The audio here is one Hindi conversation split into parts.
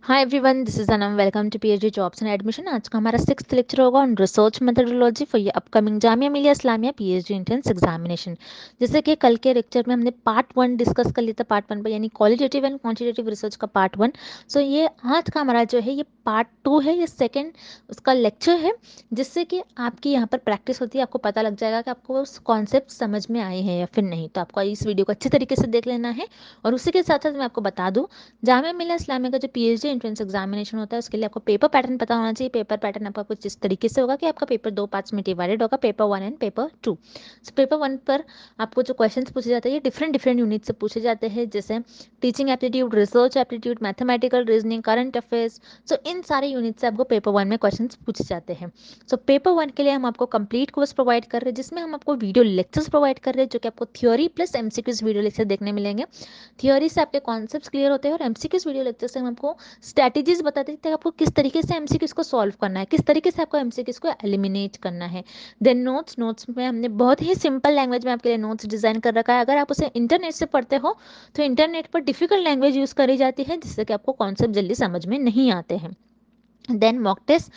Hi everyone, this is Anam. Welcome to PhD jobs and admission. आज का हमारा 6th लेक्चर होगा ऑन रिसर्च मेथोडोलॉजी फॉर ये upcoming Jamia Millia Islamia PhD entrance examination. जैसे कि कल के लेक्चर में हमने पार्ट 1 डिस्कस कर लिया था, पार्ट 1 पर यानी क्वालिटेटिव एंड क्वांटिटेटिव रिसर्च का पार्ट 1। सो ये आज का हमारा जो है ये पार्ट 2 है, ये सेकेंड उसका लेक्चर है, जिससे कि आपकी यहाँ पर प्रैक्टिस होती है। आपको पता लग जाएगा कि आपको कॉन्सेप्ट समझ में आए हैं या फिर नहीं। तो आपको इस वीडियो को अच्छी तरीके से देख लेना है। और उसी के साथ साथ मैं आपको बता दूँ, जामिया मिलिया इस्लामिया का जो पीएचडी एंट्रेंस एग्जामिनेशन होता है उसके लिए आपको पेपर पैटर्न पता होना चाहिए। पेपर पैटर्न आपका कुछ इस तरीके से होगा कि आपका पेपर 2 पार्ट्स में डिवाइडेड होगा, paper 1 and paper 2। So paper 1 पर आपको जो क्वेश्चंस पूछे जाते हैं ये डिफरेंट डिफरेंट यूनिट से पूछे जाते हैं, जैसे teaching aptitude, research aptitude, mathematical, reasoning, current affairs. So इन सारे यूनिट से आपको पेपर 1 में क्वेश्चन पूछे जाते हैं। सो पेपर 1 के लिए हम आपको कंप्लीट कोर्स प्रोवाइड कर रहे हैं, जिसमें हम आपको वीडियो लेक्चर्स प्रोवाइड कर रहे हैं, जो कि आपको theory plus MCQs video lecture देखने मिलेंगे। थियोरी से आपके कॉन्सेप्ट्स क्लियर होते हैं और एमसीक्यूज वीडियो लेक्चर से हम आपको स्ट्रैटेजीज बताते हैं कि आपको किस तरीके से एमसीक्यूज को सॉल्व करना है, किस तरीके से आपको एमसीक्यूज को एलिमिनेट करना है। देन नोट्स, नोट्स में हमने बहुत ही सिंपल लैंग्वेज में आपके लिए नोट्स डिजाइन कर रखा है। अगर आप उसे इंटरनेट से पढ़ते हो तो इंटरनेट पर डिफिकल्ट लैंग्वेज यूज करी जाती है, जिससे कि आपको कॉन्सेप्ट जल्दी समझ में नहीं आते हैं। देन मॉक टेस्ट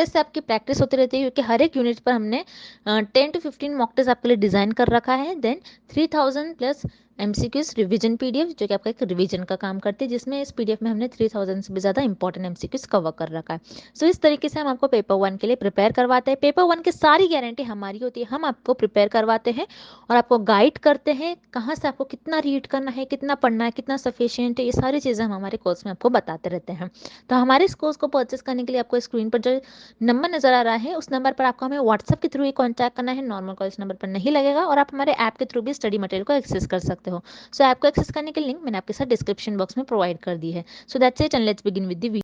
से आपकी प्रैक्टिस होती रहती है, क्योंकि हर एक यूनिट पर हमने 10 to 15 मॉक टेस्ट आपके लिए डिजाइन कर रखा है। Then 3000 plus MCQs revision PDF, जो कि आपका एक रिवीजन का काम करती है, जिसमें इस पीडीएफ में हमने 3000 से भी ज़्यादा इंपॉर्टेंट एमसीक्यूज कवर कर रखा है। सो इस तरीके से हम आपको पेपर 1 के लिए प्रिपेयर करवाते हैं। पेपर 1 की सारी गारंटी हमारी होती है, हम आपको प्रिपेयर करवाते हैं और आपको गाइड करते हैं कहाँ से आपको कितना रीड करना है, कितना पढ़ना है, कितना सफिशियंट है। ये सारी चीज़ें हम हमारे कोर्स में आपको बताते रहते हैं। तो हमारे इस कोर्स को परचेस करने के लिए आपको स्क्रीन पर जो नंबर नजर आ रहा है उस नंबर पर आपको हमें व्हाट्सएप के थ्रू ही कॉन्टैक्ट करना है। नॉर्मल कॉल इस नंबर पर नहीं लगेगा और आप हमारे ऐप के थ्रू भी स्टडी मटेरियल को एक्सेस कर सकते हो। सो ऐप को एक्सेस करने की लिंक मैंने आपके साथ डिस्क्रिप्शन बॉक्स में प्रोवाइड कर दी है। So that's it and let's begin with the video.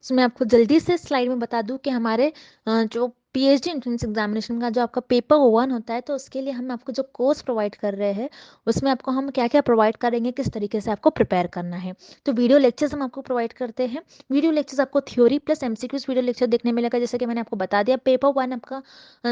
So मैं आपको जल्दी से स्लाइड में बता दूं कि हमारे जो पीएचडी एंट्रेंस एग्जामिनेशन का जो आपका पेपर 1 होता है, तो उसके लिए हम आपको जो कोर्स प्रोवाइड कर रहे हैं उसमें आपको हम क्या क्या प्रोवाइड करेंगे, किस तरीके से आपको प्रिपेयर करना है। तो वीडियो लेक्चर्स हम आपको प्रोवाइड करते हैं। वीडियो लेक्चर्स आपको theory plus MCQs video lecture देखने मिलेगा, जैसे कि मैंने आपको बता दिया। पेपर 1 आपका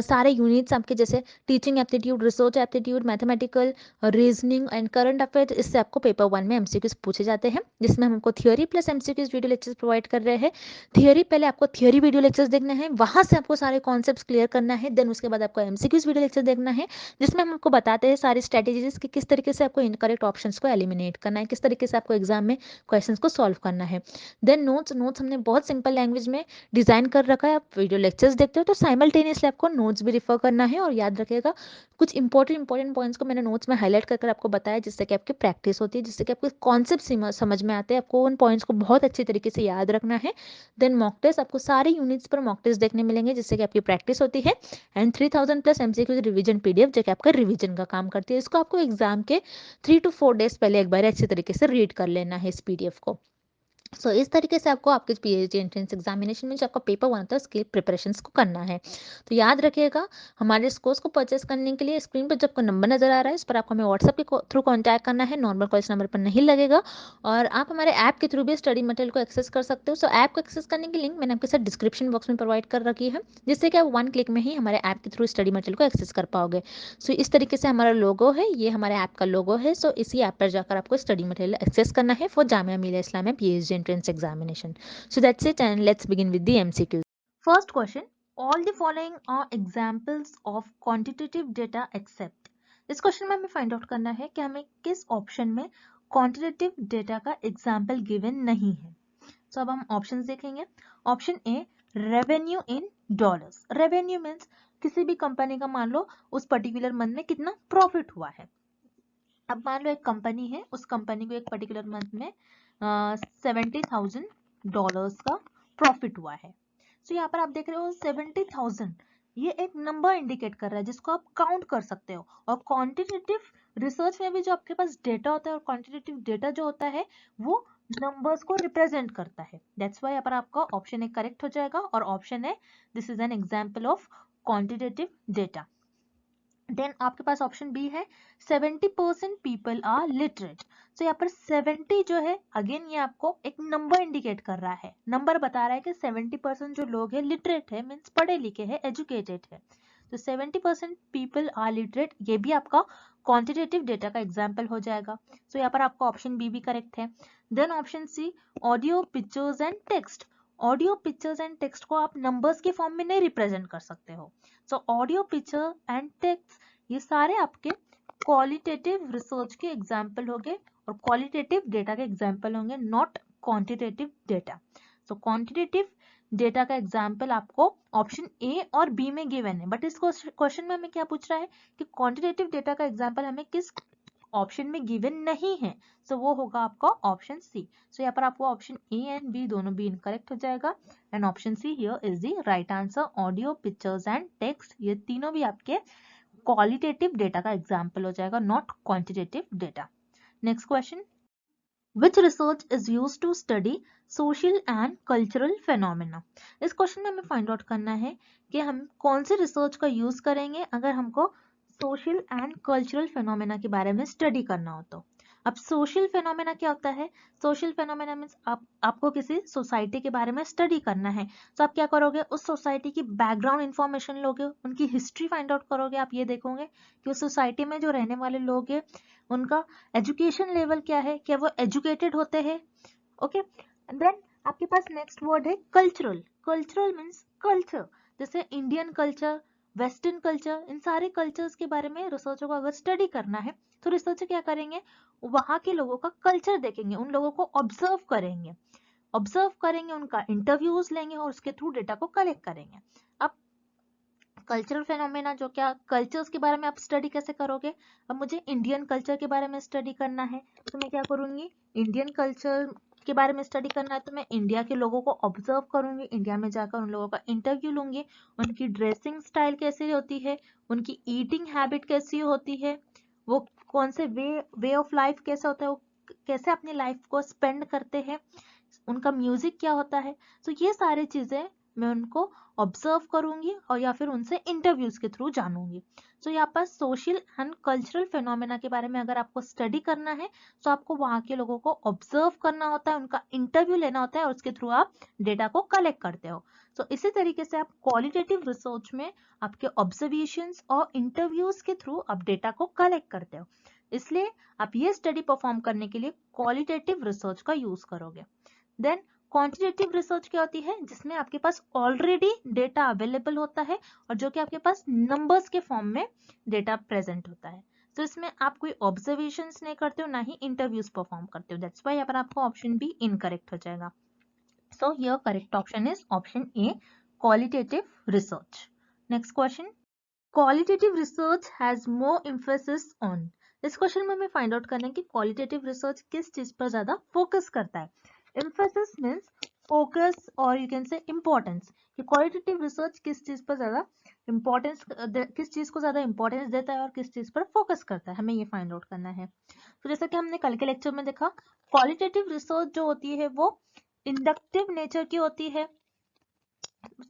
सारे यूनिट्स आपके जैसे teaching aptitude, research aptitude, mathematical, reasoning and current affairs, इससे आपको पेपर 1 में एमसीक्यूज पूछे जाते हैं, जिसमें हम आपको theory plus MCQs video lectures provide कर रहे हैं। थियरी पहले आपको थियरी वीडियो लेक्चर्स देखने हैं, वहां से आपको सारे कॉन्सेप्ट्स क्लियर करना है। देन उसके बाद आपको एमसीक्यूज वीडियो लेक्चर देखना है, जिसमें हम आपको बताते हैं सारी स्ट्रेटेजीज कि किस तरीके से आपको इनकरेक्ट ऑप्शंस को एलिमिनेट करना है, किस तरीके से आपको एग्जाम में क्वेश्चंस को सॉल्व करना है। देन नोट्स हमने बहुत सिंपल लैंग्वेज में डिजाइन कर रखा है। आप वीडियो लेक्चर्स देखते हो तो साइमल्टेनियसली आपको नोट्स भी रिफर करना है। और याद रखिएगा, कुछ इंपॉर्टेंट पॉइंट्स को मैंने नोट्स में हाईलाइट कर आपको बताया, जिससे कि आपकी प्रैक्टिस होती है, जिससे कि आपको कॉन्सेप्ट समझ में आते हैं। आपको उन पॉइंट्स को बहुत अच्छी तरीके से याद रखना है। देन मॉक टेस्ट, आपको सारे यूनिट्स पर मॉक टेस्ट देखने मिलेंगे, जिससे कि आपकी प्रैक्टिस होती है। And 3000 plus MCQ revision PDF, जो कि आपका रिवीजन का काम करती है। इसको आपको एग्जाम के 3 to 4 डेज पहले एक बार अच्छी तरीके से रीड कर लेना है इस पीडीएफ को। इस तरीके से आपको आपके पीएचडी एंट्रेंस एग्जामिनेशन में जो आपका पेपर 1 होता है उसके प्रिपरेशंस को करना है। तो याद रखिएगा, हमारे इस कोर्स को परचेस करने के लिए स्क्रीन पर जो आपको नंबर नजर आ रहा है, इस पर आपको हमें व्हाट्सएप के थ्रू कॉन्टैक्ट करना है। नॉर्मल कॉल इस नंबर पर नहीं लगेगा और आप हमारे ऐप के थ्रू भी स्टडी मटेरियल को एक्सेस कर सकते हो। ऐप को एक्सेस करने की लिंक मैंने आपके साथ डिस्क्रिप्शन बॉक्स में प्रोवाइड कर रखी है, जिससे कि आप 1 क्लिक में ही हमारे ऐप के थ्रू स्टडी मटेरियल को एक्सेस कर पाओगे। इस तरीके से हमारा लोगो है, ये हमारे ऐप का लोगो है। इसी ऐप पर जाकर आपको स्टडी मटेरियल एक्सेस करना है for Jamia Millia Islamia PhD entrance examination. So that's it, and let's begin with the MCQs. First question, all the following are examples of quantitative data except। इस क्वेश्चन में हमें फाइंड आउट करना है कि हमें किस ऑप्शन में क्वांटिटेटिव डेटा का एग्जाम्पल गिवन नहीं है। अब हम ऑप्शंस देखेंगे। Option A, revenue in dollars. Revenue means किसी भी कंपनी का मान लो उस पर्टिकुलर मंथ में कितना प्रॉफिट हुआ है। अब मान लो एक कंपनी है, उस कंपनी को एक पर्टिकुलर मंथ में $70,000 का प्रॉफिट हुआ है। यहाँ पर आप देख रहे हो 70,000, ये एक नंबर इंडिकेट कर रहा है जिसको आप काउंट कर सकते हो। और क्वांटिटेटिव रिसर्च में भी जो आपके पास डेटा होता है और क्वांटिटेटिव डेटा जो होता है वो नंबर्स को रिप्रेजेंट करता है। दैट्स वाई यहाँ पर आपका ऑप्शन ए करेक्ट हो जाएगा और ऑप्शन है this is an example of quantitative data. Then आपके पास ऑप्शन बी है 70% पीपल आर लिटरेट। यहाँ पर 70 जो है, अगेन ये आपको एक नंबर इंडिकेट कर रहा है, नंबर बता रहा है कि 70% जो लोग हैं लिटरेट है, मीन्स पढ़े लिखे हैं, एजुकेटेड है। 70% पीपल आर लिटरेट, ये भी आपका क्वांटिटेटिव डेटा का एग्जाम्पल हो जाएगा। यहाँ पर आपका ऑप्शन बी भी करेक्ट है। Then option C audio, pictures and text. Audio, pictures and text को आप नंबर्स के फॉर्म में नहीं रिप्रेजेंट कर सकते हो। So audio, picture and text ये सारे आपके क्वालिटेटिव रिसर्च के एग्जाम्पल होंगे और क्वालिटेटिव डेटा के एग्जाम्पल होंगे, not quantitative data. So quantitative data का एग्जाम्पल आपको ऑप्शन ए और बी में गिवन है, बट इस क्वेश्चन में हमें क्या पूछ रहा है कि क्वांटिटेटिव डेटा का एग्जाम्पल हमें किस ऑप्शन में गिवन नहीं है। सो वो होगा आपका ऑप्शन सी। सो यहाँ पर आपको ऑप्शन ए एंड बी दोनों भी इनकरेक्ट हो जाएगा and option see here is the right answer. Audio, pictures and text ये तीनों भी आपके क्वालिटेटिव डेटा का एग्जाम्पल हो जाएगा, not quantitative data. Next question, Which research is used to study social and cultural phenomena? इस क्वेश्चन में हमें फाइंड आउट करना है कि हम कौन से रिसर्च का यूज करेंगे अगर हमको सोशल एंड कल्चरल फेनोमेना के बारे में स्टडी करना हो तो। अब सोशल फेनोमेना क्या होता है? सोशल फेनोमेना मीन्स आपको किसी सोसाइटी के बारे में स्टडी करना है, तो आप क्या करोगे, उस सोसाइटी की बैकग्राउंड इंफॉर्मेशन लोगे, उनकी हिस्ट्री फाइंड आउट करोगे। आप ये देखोगे कि उस सोसाइटी में जो रहने वाले लोग हैं उनका एजुकेशन लेवल क्या है, क्या वो एजुकेटेड होते हैं, ओके। देन आपके पास नेक्स्ट वर्ड है कल्चरल। कल्चरल मीन्स कल्चर, जैसे इंडियन कल्चर, वेस्टर्न कल्चर, इन सारे कल्चर्स के बारे में रिसर्चर को अगर स्टडी करना है तो रिसर्चर क्या करेंगे, वहां के लोगों का कल्चर देखेंगे, उन लोगों को ऑब्जर्व करेंगे, उनका इंटरव्यूज लेंगे और उसके थ्रू डेटा को कलेक्ट करेंगे। अब कल्चरल फेनोमेना जो क्या कल्चर्स के बारे में आप स्टडी कैसे करोगे, अब मुझे इंडियन कल्चर के बारे में स्टडी करना है तो मैं क्या करूंगी, इंडियन कल्चर के बारे में स्टडी करना है तो मैं इंडिया के लोगों को ऑब्जर्व करूंगी, इंडिया में जाकर उन लोगों का इंटरव्यू लूंगी, उनकी ड्रेसिंग स्टाइल कैसी होती है, उनकी ईटिंग हैबिट कैसी होती है, वो कौन से वे ऑफ लाइफ कैसा होता है, वो कैसे अपनी लाइफ को स्पेंड करते हैं, उनका म्यूजिक क्या होता है। तो ये सारी चीजें मैं उनको ऑब्जर्व करूंगी और या फिर उनसे इंटरव्यूज के थ्रू जानूंगी। तो यहाँ पर सोशल एंड कल्चरल फेनोमेना के बारे में अगर आपको स्टडी करना है तो आपको वहां के लोगों को ऑब्जर्व करना होता है, उनका इंटरव्यू लेना होता है और उसके थ्रू आप डेटा को कलेक्ट करते हो। तो इसी तरीके से आप क्वालिटेटिव रिसर्च में आपके ऑब्जर्वेशंस और इंटरव्यूज के थ्रू आप डेटा को कलेक्ट करते हो, इसलिए आप ये स्टडी परफॉर्म करने के लिए क्वालिटेटिव रिसर्च का यूज करोगे। देन क्वांटिटेटिव रिसर्च क्या होती है, जिसमें आपके पास ऑलरेडी डेटा अवेलेबल होता है और जो कि आपके पास नंबर्स के फॉर्म में डेटा प्रेजेंट होता है। तो इसमें आप कोई ऑब्जर्वेशंस नहीं करते हो, ना ही इंटरव्यूज परफॉर्म करते हो, दैट्स व्हाई यहाँ पर आपको ऑप्शन बी इनकरेक्ट हो जाएगा। So here correct option is option A, qualitative research. Next question, qualitative research has more emphasis on. इस क्वेश्चन में हमें फाइंड आउट करना है कि क्वालिटेटिव रिसर्च किस चीज पर ज्यादा फोकस करता है। एम्फेसिस मींस फोकस और यू कैन से इंपॉर्टेंस, कि क्वालिटेटिव रिसर्च किस चीज पर ज्यादा इंपॉर्टेंस, किस चीज को ज्यादा इंपॉर्टेंस देता है और किस चीज पर फोकस करता है, हमें ये फाइंड आउट करना है। तो जैसा कि हमने कल के लेक्चर में देखा, क्वालिटेटिव रिसर्च जो होती है वो इंडक्टिव नेचर की होती है,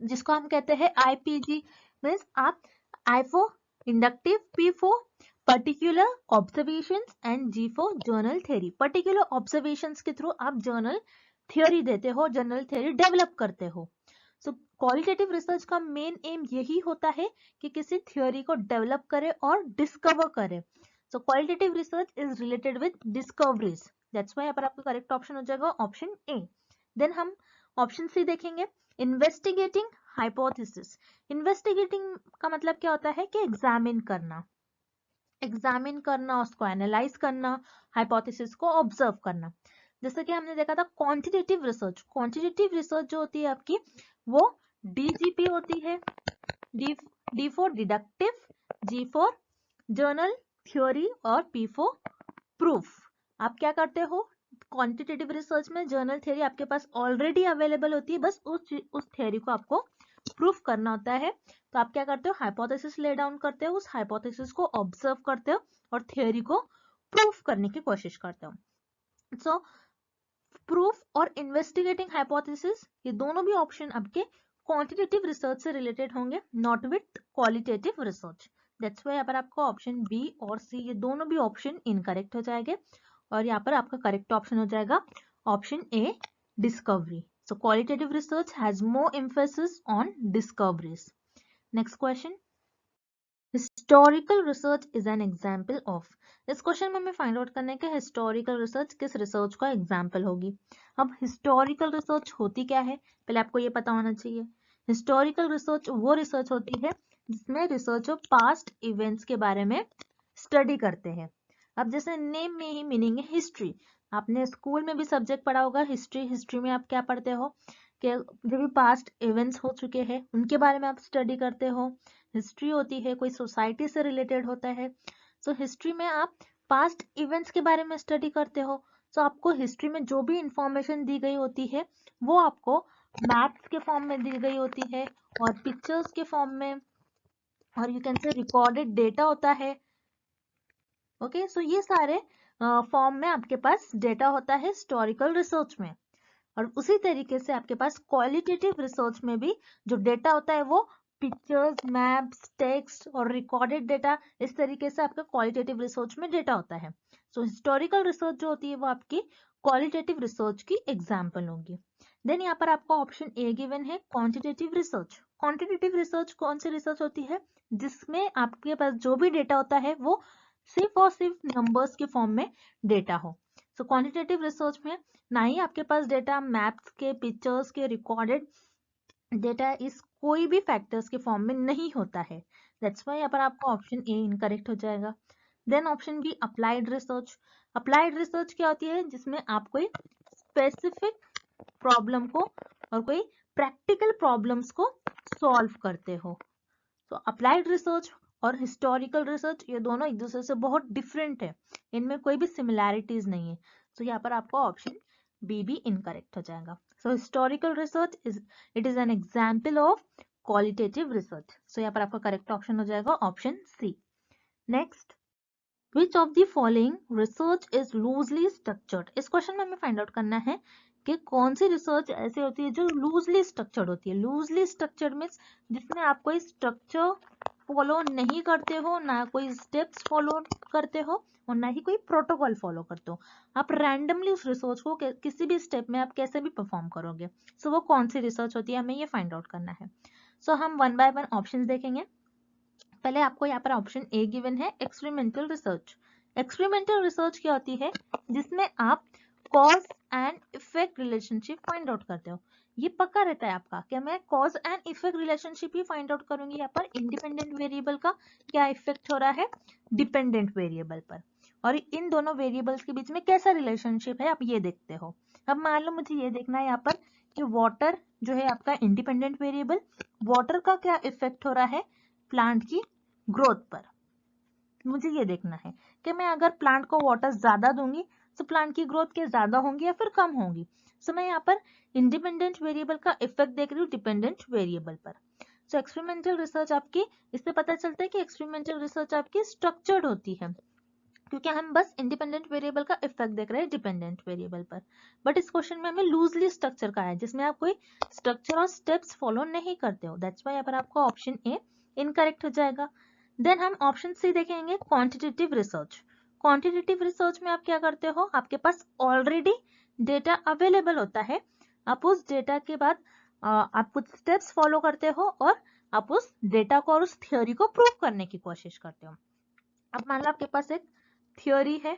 जिसको हम कहते हैं आईपीजी, मींस आप I for inductive, P for particular observations and G for general theory. Particular observations के थ्रू आप जर्नल थ्योरी देते हो, जर्नल थ्योरी डेवलप करते हो। सो क्वालिटेटिव रिसर्च का मेन एम यही होता है कि किसी थ्योरी को डेवलप करे और डिस्कवर करे। So qualitative research is related with discoveries, that's why यहाँ पर आपका करेक्ट ऑप्शन हो जाएगा ऑप्शन ए। देन हम ऑप्शन सी देखेंगे, इन्वेस्टिगेटिंग हाइपोथेसिस। इन्वेस्टिगेटिंग का मतलब क्या होता है कि एग्जामिन करना, उसको एनालाइज करना, हाइपोथेसिस को ऑब्जर्व करना। जैसे कि हमने देखा था क्वांटिटेटिव रिसर्च, क्वांटिटेटिव रिसर्च जो होती है आपकी वो डीजीपी होती है, D for deductive, G for general theory और पी फॉर प्रूफ। आप क्या करते हो, क्वांटिटेटिव रिसर्च में जर्नल थ्योरी आपके पास ऑलरेडी अवेलेबल होती है, बस उस थ्योरी को आपको प्रूफ करना होता है। तो आप क्या करते हो, हाइपोथेसिस ले डाउन करते हो, उस हाइपोथेसिस को ऑब्जर्व करते हो और थ्योरी को प्रूफ करने की कोशिश करते हो। सो प्रूफ और इन्वेस्टिगेटिंग हाइपोथेसिस ये दोनों भी ऑप्शन आपके क्वांटिटेटिव रिसर्च से रिलेटेड होंगे, not with qualitative research. That's why यहाँ पर आपको ऑप्शन बी और सी ये दोनों भी ऑप्शन इनकरेक्ट हो जाएंगे और यहाँ पर आपका करेक्ट ऑप्शन हो जाएगा option A, discovery. So qualitative research has more emphasis on discoveries. Next question. Historical research is an example of. इस क्वेश्चन में हमें फाइंड आउट करना है कि हिस्टोरिकल रिसर्च किस रिसर्च का एग्जाम्पल होगी। अब हिस्टोरिकल रिसर्च होती क्या है, पहले आपको ये पता होना चाहिए। हिस्टोरिकल रिसर्च वो रिसर्च होती है जिसमें रिसर्चर पास्ट इवेंट्स के बारे में स्टडी करते हैं। अब जैसे नेम में ही मीनिंग है हिस्ट्री, आपने स्कूल में भी सब्जेक्ट पढ़ा होगा हिस्ट्री। हिस्ट्री में आप क्या पढ़ते हो कि जो भी पास्ट इवेंट्स हो चुके हैं उनके बारे में आप स्टडी करते हो। हिस्ट्री होती है कोई सोसाइटी से रिलेटेड होता है। सो हिस्ट्री में आप पास्ट इवेंट्स के बारे में स्टडी करते हो। सो आपको हिस्ट्री में जो भी इंफॉर्मेशन दी गई होती है वो आपको मैप्स के फॉर्म में दी गई होती है और पिक्चर्स के फॉर्म में, और you can say recorded data होता है। ओके, सो ये सारे फॉर्म में आपके पास डेटा होता है हिस्टोरिकल रिसर्च में। और उसी तरीके से आपके पास क्वालिटेटिव रिसर्च में भी जो डेटा होता है वो पिक्चर्स, मैप्स, टेक्स्ट और रिकॉर्डेड डेटा, इस तरीके से आपका क्वालिटेटिव रिसर्च में डेटा होता है। सो हिस्टोरिकल रिसर्च जो होती है वो आपकी क्वालिटेटिव रिसर्च की एग्जाम्पल होगी। देन यहाँ पर आपको ऑप्शन ए गिवन है क्वांटिटेटिव रिसर्च। क्वांटिटेटिव रिसर्च कौन सी रिसर्च होती है जिसमें आपके पास जो भी डेटा होता है वो सिर्फ और सिर्फ नंबर्स के फॉर्म में डेटा हो। सो क्वांटिटेटिव रिसर्च में ना ही आपके पास डेटा मैप्स के, पिक्चर्स के, रिकॉर्डेड डेटा इस कोई भी फैक्टर्स के फॉर्म में नहीं होता है। दैट्स वाई यहाँ पर आपका ऑप्शन ए इनकरेक्ट हो जाएगा। Then option B applied research. Applied research क्या होती है जिसमें आप कोई स्पेसिफिक प्रॉब्लम को और कोई प्रैक्टिकल प्रॉब्लम्स को सॉल्व करते हो। तो अप्लाइड रिसर्च और हिस्टोरिकल रिसर्च ये दोनों एक दूसरे से बहुत डिफरेंट है, इनमें कोई भी सिमिलैरिटीज नहीं है। तो यहाँ पर आपको ऑप्शन बी भी इनकरेक्ट हो जाएगा। So historical research it is an example of qualitative research. So यहाँ पर आपका करेक्ट ऑप्शन हो जाएगा option C. Next, which of the following research is loosely structured. इस क्वेश्चन में हमें फाइंड आउट करना है कि कौन सी रिसर्च ऐसी होती है जो लूजली स्ट्रक्चर्ड होती है। लूजली स्ट्रक्चर्ड मीन्स जिसमें आप कोई स्ट्रक्चर फॉलो नहीं करते हो, ना कोई स्टेप्स फॉलो करते हो और ना ही कोई प्रोटोकॉल फॉलो करते हो। आप रैंडमली उस रिसर्च को किसी भी स्टेप में आप कैसे भी परफॉर्म करोगे। सो वो कौन सी रिसर्च होती है हमें ये फाइंड आउट करना है। सो हम वन बाय वन ऑप्शन देखेंगे। पहले आपको यहाँ पर ऑप्शन ए गिवन है एक्सपेरिमेंटल रिसर्च। एक्सपेरिमेंटल रिसर्च क्या होती है जिसमें आप cause and effect relationship find out करते हो। ये पक्का रहता है आपका कि मैं cause and effect relationship he find out करूंगी। यहाँ पर इंडिपेंडेंट वेरिएबल का क्या इफेक्ट हो रहा है डिपेंडेंट वेरिएबल पर, और इन दोनों वेरिएबल्स के बीच में कैसा रिलेशनशिप है आप ये देखते हो। अब मान लो मुझे ये देखना है यहाँ पर कि वाटर जो है आपका इंडिपेंडेंट वेरिएबल, वाटर का क्या इफेक्ट हो रहा है प्लांट की ग्रोथ पर। मुझे ये देखना है कि मैं अगर प्लांट को वाटर ज्यादा दूंगी तो प्लांट की ग्रोथ क्या ज्यादा होंगी या फिर कम होंगी। सो मैं यहाँ पर इंडिपेंडेंट वेरिएबल का इफेक्ट देख रही हूँ डिपेंडेंट वेरिएबल पर। सो एक्सपेरिमेंटल रिसर्च आपकी, इससे पता चलता है कि एक्सपेरिमेंटल रिसर्च आपकी स्ट्रक्चर्ड होती है क्योंकि हम बस इंडिपेंडेंट वेरिएबल का इफेक्ट देख रहे हैं डिपेंडेंट वेरिएबल पर। बट इस क्वेश्चन में हमें लूजली स्ट्रक्चर का है जिसमें आप कोई स्ट्रक्चर और स्टेप्स फॉलो नहीं करते हो। दैट्स व्हाई यहाँ पर आपका ऑप्शन ए इनकरेक्ट हो जाएगा। देन हम ऑप्शन सी देखेंगे क्वांटिटेटिव रिसर्च। क्वांटिटेटिव रिसर्च में आप क्या करते हो, आपके पास ऑलरेडी डेटा अवेलेबल होता है, आप उस डेटा के बाद आप कुछ स्टेप्स फॉलो करते हो और आप उस डेटा को और उस थ्योरी को प्रूव करने की कोशिश करते हो। अब मान लो आपके पास एक थ्योरी है,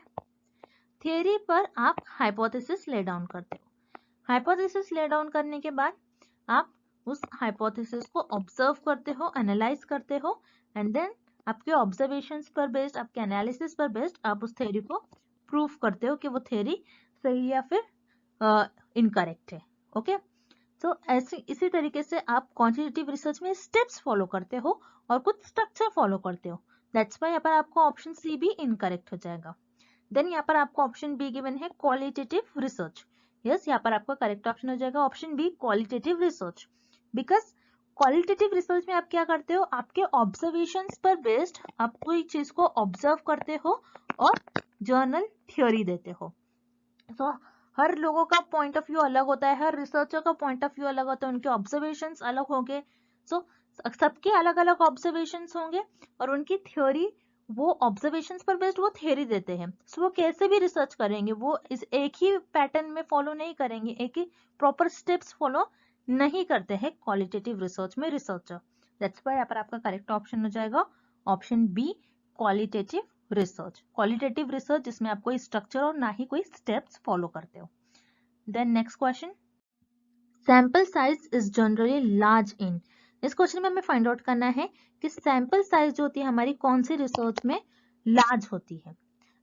थ्योरी पर आप हाइपोथेसिस ले डाउन करते हो। हाइपोथेसिस ले डाउन करने के बाद आप उस हाइपोथेसिस को ऑब्जर्व करते हो, एनालाइज करते हो एंड देन आपके ऑब्जर्वेशंस पर बेस्ड, आपके एनालिसिस पर बेस्ड आप उस थ्योरी को प्रूफ करते हो कि वो थ्योरी सही या फिर इनकरेक्ट है। ओके, सो ऐसे इसी तरीके से आप क्वांटिटेटिव रिसर्च में स्टेप्स फॉलो करते हो और कुछ स्ट्रक्चर फॉलो करते हो। दैट्स वाई यहाँ पर आपको ऑप्शन सी भी इनकरेक्ट हो जाएगा। देन यहाँ पर आपको ऑप्शन बी गिवन है क्वालिटेटिव रिसर्च। यस, यहाँ पर आपका करेक्ट ऑप्शन हो जाएगा option B qualitative research. Because qualitative research में आप क्या करते हो, आपके ऑब्जर्वेशंस पर बेस्ड आप कोई चीज को ऑब्जर्व करते हो और जर्नल थ्योरी देते हो। सो हर लोगों का पॉइंट ऑफ व्यू अलग होता है, हर रिसर्चर का पॉइंट ऑफ व्यू अलग होता है, उनके ऑब्जर्वेशंस अलग होंगे। सो सबके अलग अलग ऑब्जर्वेशंस होंगे और उनकी थ्योरी, वो ऑब्जर्वेशंस पर बेस्ड वो थ्योरी देते हैं। सो वो कैसे भी रिसर्च करेंगे, वो इस एक ही पैटर्न में फॉलो नहीं करेंगे, एक ही प्रॉपर स्टेप्स फॉलो नहीं करते हैं क्वालिटेटिव रिसर्च में रिसर्चर। दैट्स व्हाई यहाँ पर आपका करेक्ट ऑप्शन हो जाएगा option B qualitative research. Qualitative research जिसमें आप कोई स्ट्रक्चर और ना ही कोई स्टेप्स फॉलो करते हो। Then next question, sample size is generally large in. इस क्वेश्चन में हमें फाइंड आउट करना है कि सैंपल साइज जो होती है हमारी कौन सी रिसर्च में लार्ज होती है।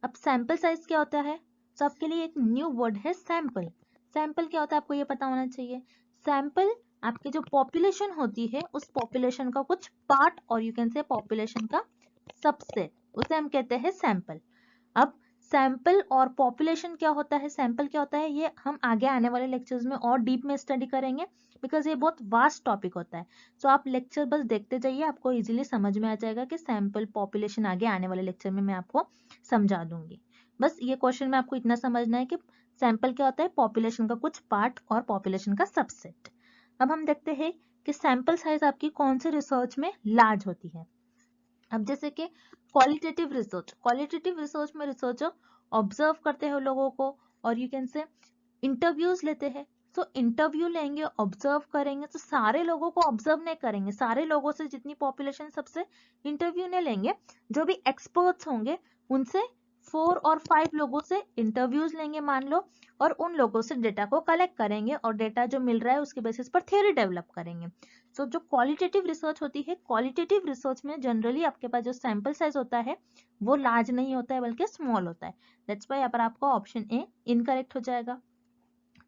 अब सैंपल साइज क्या होता है, तो आपके लिए एक न्यू वर्ड है सैंपल। सैंपल क्या होता है आपको ये पता होना चाहिए। सैंपल आपकी जो पॉपुलेशन होती है उस पॉपुलेशन का कुछ पार्ट और यू कैन से पॉपुलेशन का सबसेट, उसे हम कहते हैं सैंपल। अब सैंपल और पॉपुलेशन क्या होता है, सैंपल क्या होता है, ये हम आगे आने वाले लेक्चर्स में और डीप में स्टडी करेंगे बिकॉज ये बहुत वास्ट टॉपिक होता है। तो आप लेक्चर बस देखते जाइए, आपको इजीली समझ में आ जाएगा कि सैंपल पॉपुलेशन आगे आने वाले लेक्चर में मैं आपको समझा दूंगी। बस ये क्वेश्चन में आपको इतना समझना है कि सैंपल क्या होता है, पॉपुलेशन का कुछ पार्ट और पॉपुलेशन का सबसेट। अब हम देखते हैं कि सैंपल साइज आपकी कौन सी रिसर्च में लार्ज होती है। अब जैसे कि क्वालिटेटिव रिसर्च में रिसर्चर ऑब्जर्व करते हैं लोगों को और यू कैन से इंटरव्यूज लेते हैं। सो इंटरव्यू लेंगे, ऑब्जर्व करेंगे, तो सारे लोगों को ऑब्जर्व नहीं करेंगे, सारे लोगों से जितनी पॉपुलेशन सबसे इंटरव्यू नहीं लेंगे, जो भी एक्सपर्ट्स होंगे उनसे 4 और 5 लोगों से इंटरव्यूज लेंगे मान लो, और उन लोगों से डेटा को कलेक्ट करेंगे और डेटा जो मिल रहा है उसके बेसिस पर थ्योरी डेवलप करेंगे। सो जो क्वालिटेटिव रिसर्च होती है, क्वालिटेटिव रिसर्च में जनरली आपके पास जो सैंपल साइज होता है वो लार्ज नहीं होता है बल्कि स्मॉल होता है। दैट्स व्हाई यहाँ पर आपका ऑप्शन ए इनकरेक्ट हो जाएगा।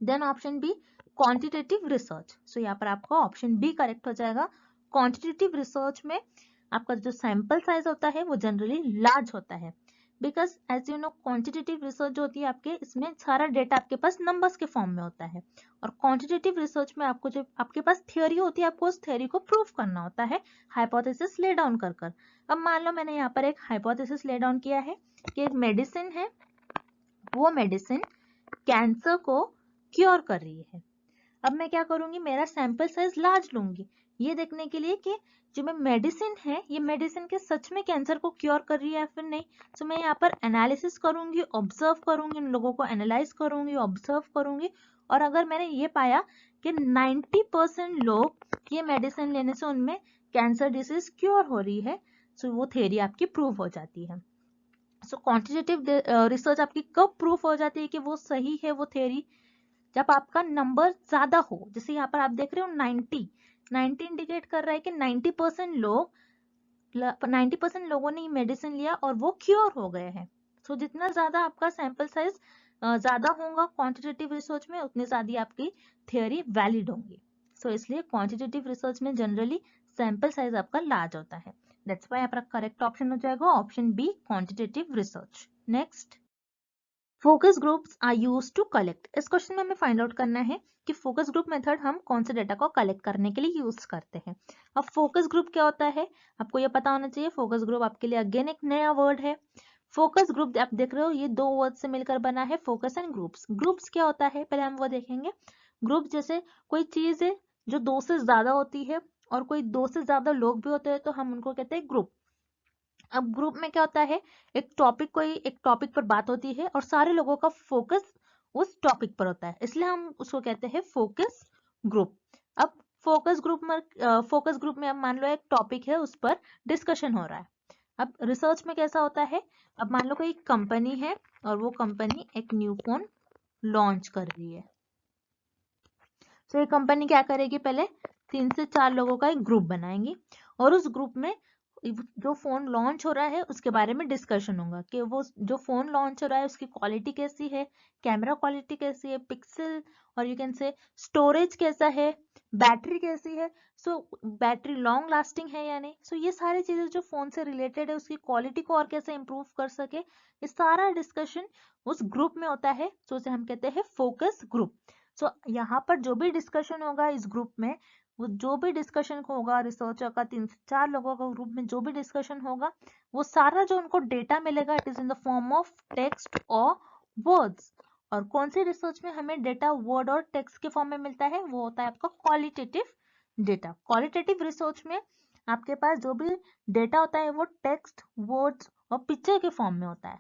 Then option B quantitative research, so यहाँ पर आपका ऑप्शन बी करेक्ट हो जाएगा। क्वांटिटेटिव रिसर्च में आपका जो सैंपल साइज होता है वो जनरली लार्ज होता है because as you know quantitative research जो होती है आपके, इसमें सारा डेटा आपके पास नंबर्स के फॉर्म में होता है, और क्वांटिटेटिव रिसर्च में आपको जो आपके पास थियोरी होती है आपको उस थियोरी को प्रूव करना होता है हाइपोथेसिस ले डाउन कर कर। अब मान लो मैंने यहाँ पर एक हाइपोथेसिस ले डाउन किया है कि एक मेडिसिन है, वो मेडिसिन कैंसर को क्योर कर रही है। अब मैं क्या करूंगी, मेरा सैंपल साइज लार्ज लूंगी ये देखने के लिए कि जो मैं मेडिसिन है ये मेडिसिन के सच में कैंसर को क्योर कर रही है या फिर नहीं। तो मैं यहाँ पर एनालिसिस करूंगी, ऑब्जर्व करूंगी, उन लोगों को एनालाइज करूंगी, ऑब्जर्व करूंगी, और अगर मैंने ये पाया कि 90% लोग ये मेडिसिन लेने से उनमें कैंसर डिसीज क्योर हो रही है, तो वो थ्योरी आपकी प्रूव हो जाती है। सो क्वांटिटेटिव रिसर्च आपकी कब प्रूफ हो जाती है कि वो सही है वो थ्योरी, जब आपका नंबर ज्यादा हो। जैसे यहाँ पर आप देख रहे हो 90 इंडिकेट कर रहा है कि 90% लोगों ने मेडिसिन लिया और वो क्योर हो गए हैं। सो जितना ज्यादा आपका सैंपल साइज ज्यादा होगा क्वांटिटेटिव रिसर्च में, उतनी ज्यादा आपकी थियोरी वैलिड होंगी। सो इसलिए क्वांटिटेटिव रिसर्च में जनरली सैंपल साइज आपका लार्ज होता है। दैट्स व्हाई आपका करेक्ट ऑप्शन हो जाएगा option B quantitative research. Next, focus groups are used to collect. इस क्वेश्चन में हमें फाइंड आउट करना है कि फोकस ग्रुप मेथड हम कौन से डेटा को कलेक्ट करने के लिए यूज करते हैं। अब फोकस ग्रुप क्या होता है आपको ये पता होना चाहिए। फोकस ग्रुप आपके लिए अगेन एक नया वर्ड है। फोकस ग्रुप आप देख रहे हो ये दो वर्ड से मिलकर बना है, फोकस एंड ग्रुप्स। ग्रुप्स क्या होता है पहले हम वो देखेंगे। ग्रुप जैसे कोई चीज है जो 2 से ज्यादा होती है और कोई 2 से ज्यादा लोग भी होते हैं तो हम उनको कहते हैं ग्रुप। अब ग्रुप में क्या होता है, एक टॉपिक पर बात होती है और सारे लोगों का फोकस उस टॉपिक पर होता है, इसलिए हम उसको कहते हैं फोकस ग्रुप। अब फोकस ग्रुप में अब मान लो एक टॉपिक है उस पर डिस्कशन हो रहा है। अब रिसर्च में कैसा होता है, अब मान लो कोई कंपनी है और वो कंपनी एक न्यू फोन लॉन्च कर रही है। तो ये कंपनी क्या करेगी, पहले 3 से 4 लोगों का एक ग्रुप बनाएंगी और उस ग्रुप में जो फोन लॉन्च हो रहा है उसके बारे में डिस्कशन होगा कि वो जो फोन लॉन्च हो रहा है उसकी क्वालिटी कैसी है, कैमरा क्वालिटी कैसी है, पिक्सल और यू कैन से स्टोरेज कैसा है, बैटरी कैसी है, सो बैटरी लॉन्ग लास्टिंग है या नहीं। सो ये सारी चीजें जो फोन से रिलेटेड है उसकी क्वालिटी को और कैसे इंप्रूव कर सके, ये सारा डिस्कशन उस ग्रुप में होता है। सो उसे हम कहते हैं फोकस ग्रुप। सो यहाँ पर जो भी डिस्कशन होगा इस ग्रुप में, वो जो भी डिस्कशन होगा रिसर्चर का 3 से 4 लोगों का ग्रुप में जो भी डिस्कशन होगा वो सारा जो उनको डेटा मिलेगा it is in the form of text और वर्ड्स। और कौन सी रिसर्च में हमें डेटा वर्ड और टेक्स्ट के फॉर्म में मिलता है, वो होता है आपका क्वालिटेटिव डेटा। क्वालिटेटिव रिसर्च में आपके पास जो भी डेटा होता है वो टेक्स्ट, वर्ड्स और पिक्चर के फॉर्म में होता है।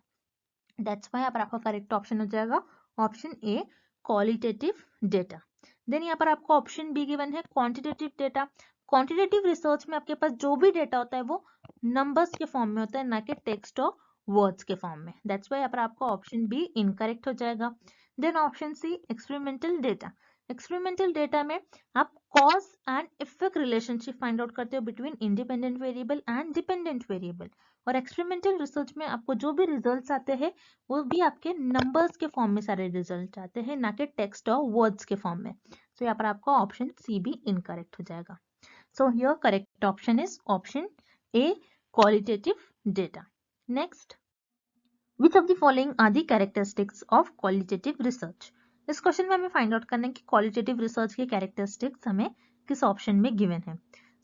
दैट्स व्हाई आपका करेक्ट ऑप्शन हो जाएगा option A qualitative data. Then यहाँ पर आपको ऑप्शन बी गिवन है क्वांटिटेटिव डेटा। क्वांटिटेटिव रिसर्च में आपके पास जो भी डेटा होता है वो नंबर्स के फॉर्म में होता है, ना कि टेक्स्ट और वर्ड्स के फॉर्म में। दैट्स वाई यहाँ पर आपका ऑप्शन बी इनकरेक्ट हो जाएगा। Then option C experimental data. Experimental data में आप cause and effect relationship find out करते हो between independent variable and dependent variable. और एक्सपेरिमेंटल रिसर्च में आपको जो भी रिजल्ट्स आते हैं वो भी आपके नंबर्स के फॉर्म में सारे रिजल्ट आते हैं, ना कि टेक्स्ट और वर्ड्स के फॉर्म में। तो यहाँ पर आपका ऑप्शन सी भी इनकरेक्ट हो जाएगा। So here correct option is option A qualitative data. Next, which of the following are the characteristics of qualitative research. इस क्वेश्चन में हमें फाइंड आउट करना है कि क्वालिटेटिव रिसर्च के कैरेक्टरिस्टिक्स हमें किस ऑप्शन में गिवन है।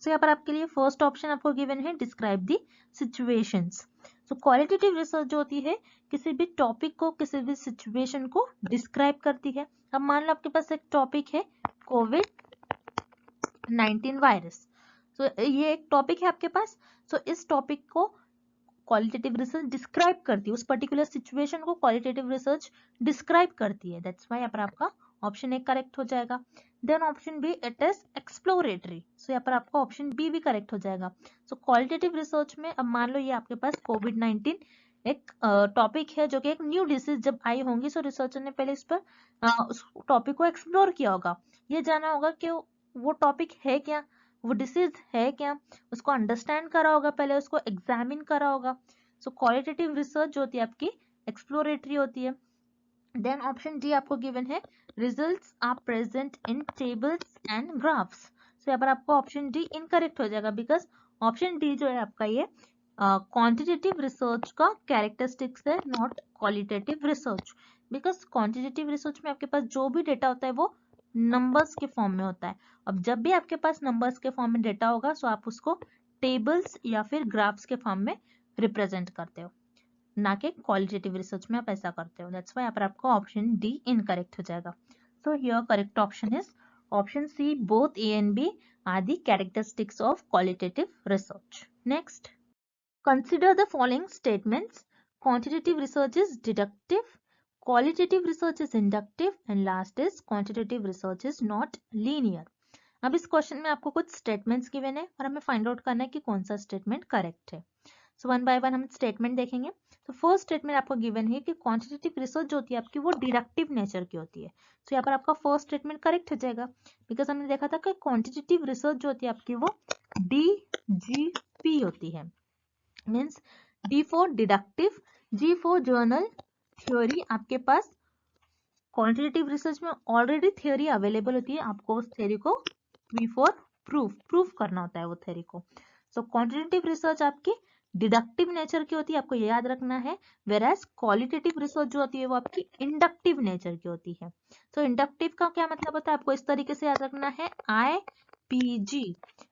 सो यहाँ पर आपके लिए फर्स्ट ऑप्शन आपको गिवन है describe the situations. So qualitative research जो होती है किसी भी टॉपिक को, किसी भी सिचुएशन को डिस्क्राइब करती है। अब मान लो आपके पास एक टॉपिक है कोविड-19 वायरस। सो ये एक टॉपिक है आपके पास। सो इस टॉपिक को क्वालिटेटिव रिसर्च डिस्क्राइब करती है, उस पर्टिकुलर सिचुएशन को क्वालिटेटिव रिसर्च डिस्क्राइब करती है। दैट्स व्हाई यहाँ पर आपका ऑप्शन ए करेक्ट हो जाएगा। Then option B it is exploratory. So यहाँ पर आपका ऑप्शन बी भी करेक्ट हो जाएगा। सो क्वालिटेटिव रिसर्च में अब मान लो ये आपके पास कोविड-19 एक टॉपिक है जो कि एक न्यू डिसीज जब आई होंगी, सो रिसर्चर ने पहले इस पर उस टॉपिक को एक्सप्लोर किया होगा, ये जाना होगा कि वो टॉपिक है क्या, वो डिसीज है क्या, उसको अंडरस्टैंड करा होगा, पहले उसको एग्जामिन करा होगा। सो क्वालिटेटिव रिसर्च जो होती है आपकी एक्सप्लोरेटरी होती है। देन ऑप्शन डी आपको गिवन है results are present in tables and graphs. So यहाँ पर आपको ऑप्शन डी इनकरेक्ट हो जाएगा, बिकॉज ऑप्शन डी जो है आपका ये क्वांटिटेटिव रिसर्च का कैरेक्टरिस्टिक्स है, not qualitative research. Because quantitative research में आपके पास जो भी डेटा होता है वो नंबर्स के फॉर्म में होता है। अब जब भी आपके पास नंबर्स के फॉर्म में डेटा होगा सो आप उसको टेबल्स या फिर ग्राफ्स के फॉर्म में रिप्रेजेंट करते हो, ना कि क्वालिटेटिव रिसर्च में आप ऐसा करते हो। दैट्स व्हाई यहाँ पर आपका ऑप्शन डी इनकरेक्ट हो जाएगा। So here correct option is option C, both A and B are the characteristics of qualitative research. Next, consider the following statements. Quantitative research is deductive, qualitative research is inductive, and last is quantitative research is not linear. अब इस क्वेश्चन में आपको कुछ स्टेटमेंट्स गिवन है और हमें फाइंड आउट करना है कि कौन सा स्टेटमेंट करेक्ट है। सो वन बाय वन हम स्टेटमेंट देखेंगे। तो फर्स्ट स्टेटमेंट आपको गिवन है कि क्वांटिटेटिव रिसर्च जो होती है आपकी वो डिडक्टिव नेचर की होती है। सो यहाँ पर आपका फर्स्ट स्टेटमेंट करेक्ट हो जाएगा, बिकॉज हमने देखा था कि क्वांटिटेटिव रिसर्च जो होती है आपकी वो DGP होती है, means D for deductive, G for general theory. आपके पास क्वांटिटेटिव रिसर्च में ऑलरेडी थ्योरी अवेलेबल होती है, आपको उस थ्योरी को V फॉर प्रूफ करना होता है वो थ्योरी को। सो क्वांटिटेटिव रिसर्च आपकी डिडक्टिव नेचर की होती है, आपको ये याद रखना है। वेयर एज क्वालिटेटिव रिसर्च जो होती है वो आपकी इंडक्टिव नेचर की होती है। सो इंडक्टिव का क्या मतलब होता है आपको इस तरीके से याद रखना है, IPG,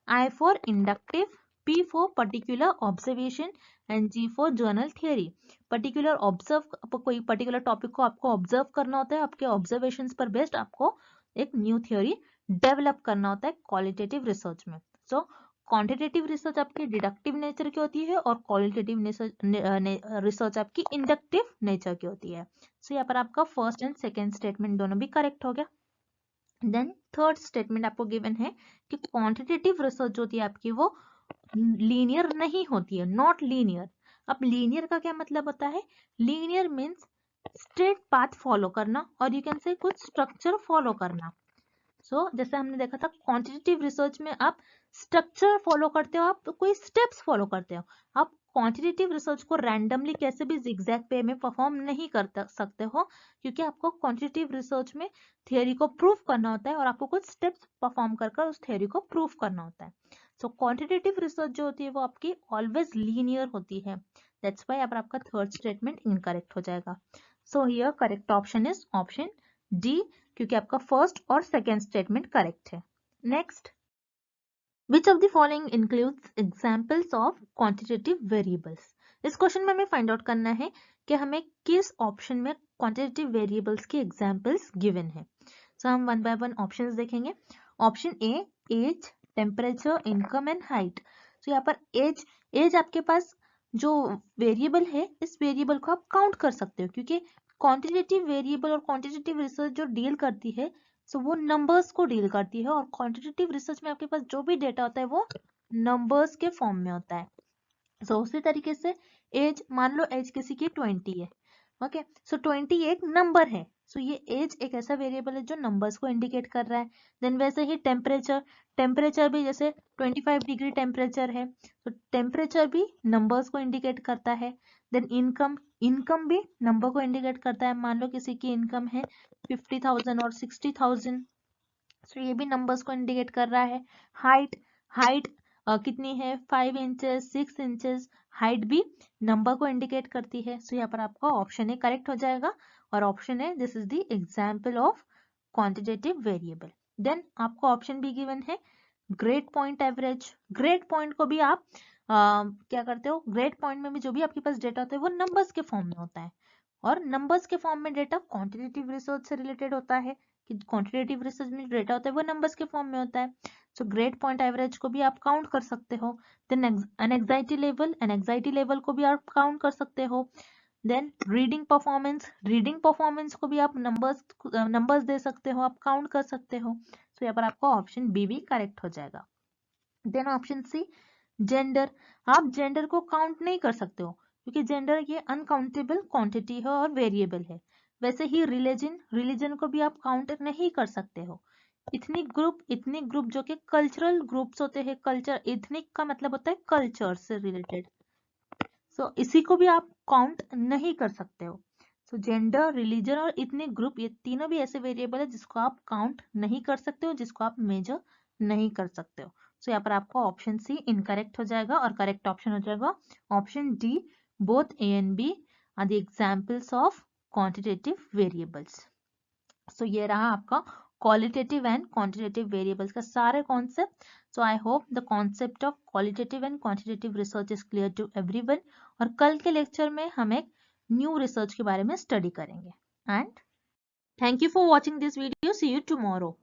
I for inductive, P for particular observation and G for journal theory. Particular observe, कोई पर्टिकुलर टॉपिक को आपको ऑब्जर्व करना होता है, आपके ऑब्जर्वेशंस पर बेस्ड आपको एक न्यू थ्योरी डेवलप करना होता है क्वालिटेटिव रिसर्च में। सो क्वांटिटेटिव रिसर्च आपकी डिडक्टिव नेचर की होती है और क्वालिटेटिव रिसर्च आपकी इंडक्टिव नेचर की होती है। सो यहाँ पर आपका फर्स्ट एंड सेकेंड स्टेटमेंट दोनों भी करेक्ट हो गया। देन थर्ड स्टेटमेंट आपको गिवन है कि क्वांटिटेटिव रिसर्च जो होती है आपकी वो लीनियर नहीं होती है, नॉट लीनियर। अब लीनियर का क्या मतलब होता है, linear means straight path follow करना और यू कैन से कुछ स्ट्रक्चर फॉलो करना। सो जैसे हमने देखा था क्वांटिटेटिव रिसर्च में आप स्ट्रक्चर फॉलो करते हो, आप कोई स्टेप्स फॉलो करते हो। आप क्वांटिटेटिव रिसर्च को रैंडमली कैसे भी जिगजैग पे में परफॉर्म नहीं कर सकते हो, क्योंकि आपको क्वांटिटेटिव रिसर्च में थियरी को प्रूव करना होता है और आपको कुछ स्टेप्स परफॉर्म कर उस थियरी को प्रूव करना होता है। सो क्वांटिटेटिव रिसर्च जो होती है वो आपकी ऑलवेज लीनियर होती है। दैट्स व्हाई यहाँ पर आपका थर्ड स्टेटमेंट इनकरेक्ट हो जाएगा। So here correct option is option D, क्योंकि आपका फर्स्ट और सेकेंड स्टेटमेंट करेक्ट है। Next, which of the following includes examples of quantitative variables. इस क्वेश्चन में हमें फाइंड आउट करना है कि हमें किस ऑप्शन में क्वांटिटेटिव वेरिएबल्स के एग्जांपल्स गिवन है। सो हम वन बाय वन ऑप्शंस देखेंगे। Option A, age, temperature, income and height. So यहाँ पर एज आपके पास जो वेरिएबल है इस वेरिएबल को आप काउंट कर सकते हो, क्योंकि क्वांटिटेटिव वेरिएबल और क्वांटिटेटिव रिसर्च जो डील करती है सो वो नंबर्स को डील करती है, और क्वांटिटेटिव रिसर्च में आपके पास जो भी डेटा होता है वो नंबर्स के फॉर्म में होता है। सो उसी तरीके से एज, मान लो एज किसी की 20 है, ओके, सो 20 एक नंबर है, सो ये एज एक ऐसा वेरिएबल है जो नंबर्स को इंडिकेट कर रहा है। देन वैसे ही टेम्परेचर, टेम्परेचर भी जैसे 25 डिग्री टेम्परेचर है, तो टेम्परेचर भी नंबर्स को इंडिकेट करता है। देन इनकम, इनकम भी नंबर को इंडिकेट करता है, मान लो किसी की इनकम है 50,000 और 60,000, सो ये भी नंबर्स को इंडिकेट कर रहा है। हाइट, हाइट कितनी है, 5 इंचेस, 6 इंचेस, हाइट भी नंबर को इंडिकेट करती है। सो यहाँ पर आपका ऑप्शन ए करेक्ट हो जाएगा, और option A, this is the example of quantitative variable. Then आपको ऑप्शन बी गिवन है grade point average. Grade point को भी आप क्या करते हो, ग्रेड पॉइंट में भी जो भी आपके पास डेटा होता है वो नंबर्स के फॉर्म में होता है, और नंबर्स के फॉर्म में डेटा क्वांटिटेटिव रिसर्च से रिलेटेड होता है, कि क्वांटिटेटिव रिसर्च में डेटा होता है वो नंबर्स के फॉर्म में होता है। सो ग्रेड पॉइंट एवरेज को भी आप काउंट कर सकते हो। Then anxiety level, anxiety level को भी आप काउंट कर सकते हो। Then reading performance, reading performance को भी आप नंबर्स दे सकते हो, आप काउंट कर सकते हो। सो यहाँ पर आपका ऑप्शन बी भी करेक्ट हो जाएगा। देन ऑप्शन सी जेंडर, आप जेंडर को काउंट नहीं कर सकते हो, क्योंकि जेंडर ये अनकाउंटेबल क्वांटिटी है और वेरिएबल है। वैसे ही रिलीजन, रिलीजन को भी आप काउंट नहीं कर सकते हो। इथनिक ग्रुप, इथनिक ग्रुप जो कि कल्चरल ग्रुप्स होते हैं, कल्चर, इथनिक का मतलब होता है कल्चर से रिलेटेड, सो इसी को भी आप काउंट नहीं कर सकते हो। सो जेंडर, रिलीजन और इथनिक ग्रुप, ये तीनों भी ऐसे वेरिएबल है जिसको आप काउंट नहीं कर सकते हो, जिसको आप मेजर नहीं कर सकते हो। सो यहाँ पर आपका ऑप्शन सी इनकरेक्ट हो जाएगा, और करेक्ट ऑप्शन हो जाएगा option D, both A and B are the examples of quantitative variables. So ये रहा आपका क्वालिटेटिव एंड क्वांटिटेटिव वेरिएबल्स का सारे concept. So I hope the concept of qualitative and quantitative research is clear to everyone, और कल के लेक्चर में हम एक न्यू रिसर्च के बारे में स्टडी करेंगे। And thank you for watching this video, see you tomorrow.